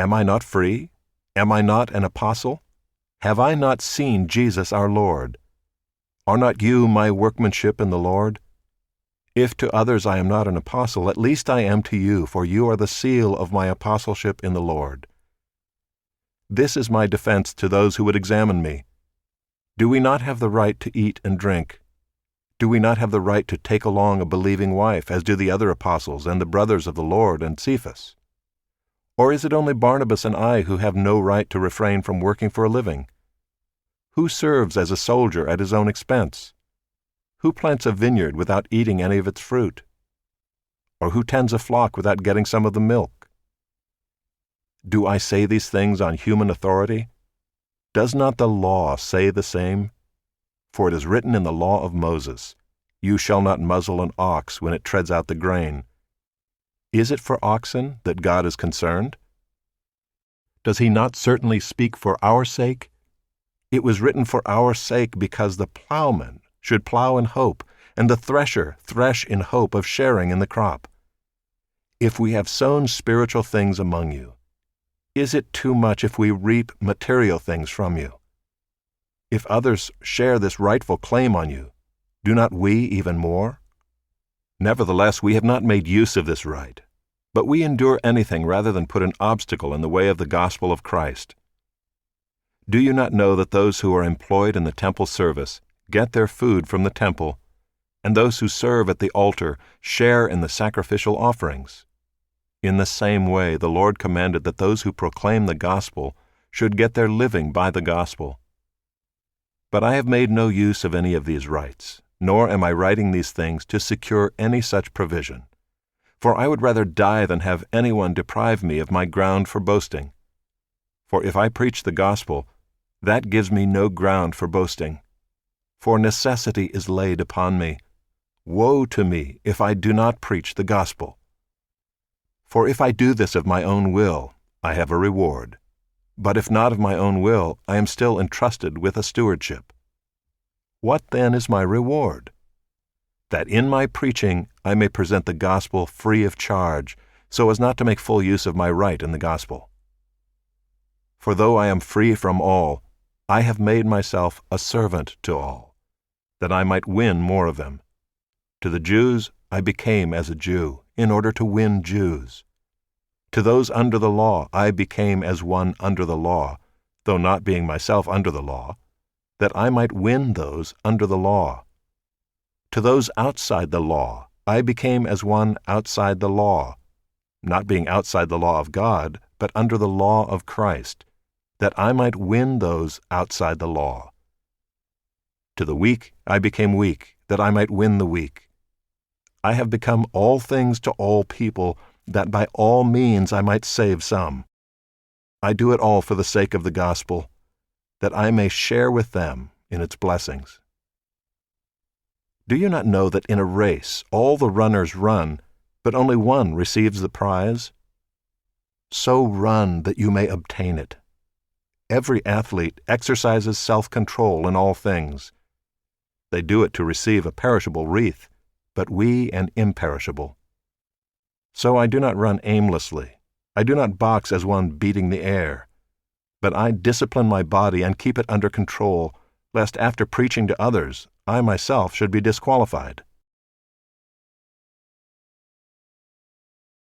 Am I not free? Am I not an apostle? Have I not seen Jesus our Lord? Are not you my workmanship in the Lord? If to others I am not an apostle, at least I am to you, for you are the seal of my apostleship in the Lord. This is my defense to those who would examine me. Do we not have the right to eat and drink? Do we not have the right to take along a believing wife, as do the other apostles and the brothers of the Lord and Cephas? Or is it only Barnabas and I who have no right to refrain from working for a living? Who serves as a soldier at his own expense? Who plants a vineyard without eating any of its fruit? Or who tends a flock without getting some of the milk? Do I say these things on human authority? Does not the law say the same? For it is written in the law of Moses, "You shall not muzzle an ox when it treads out the grain." Is it for oxen that God is concerned? Does he not certainly speak for our sake? It was written for our sake because the plowman should plow in hope, and the thresher thresh in hope of sharing in the crop. If we have sown spiritual things among you, is it too much if we reap material things from you? If others share this rightful claim on you, do not we even more? Nevertheless, we have not made use of this right, but we endure anything rather than put an obstacle in the way of the gospel of Christ. Do you not know that those who are employed in the temple service get their food from the temple, and those who serve at the altar share in the sacrificial offerings? In the same way, the Lord commanded that those who proclaim the gospel should get their living by the gospel. But I have made no use of any of these rights, nor am I writing these things to secure any such provision. For I would rather die than have anyone deprive me of my ground for boasting. For if I preach the gospel, that gives me no ground for boasting. For necessity is laid upon me. Woe to me if I do not preach the gospel! For if I do this of my own will, I have a reward. But if not of my own will, I am still entrusted with a stewardship. What then is my reward? That in my preaching I may present the gospel free of charge, so as not to make full use of my right in the gospel. For though I am free from all, I have made myself a servant to all, that I might win more of them. To the Jews I became as a Jew, in order to win Jews. To those under the law I became as one under the law, though not being myself under the law, that I might win those under the law. To those outside the law I became as one outside the law, not being outside the law of God, but under the law of Christ, that I might win those outside the law. To the weak I became weak, that I might win the weak. I have become all things to all people, that by all means I might save some. I do it all for the sake of the gospel, that I may share with them in its blessings. Do you not know that in a race all the runners run, but only one receives the prize? So run that you may obtain it. Every athlete exercises self-control in all things. They do it to receive a perishable wreath, but we an imperishable. So I do not run aimlessly. I do not box as one beating the air. But I discipline my body and keep it under control, lest after preaching to others, I myself should be disqualified.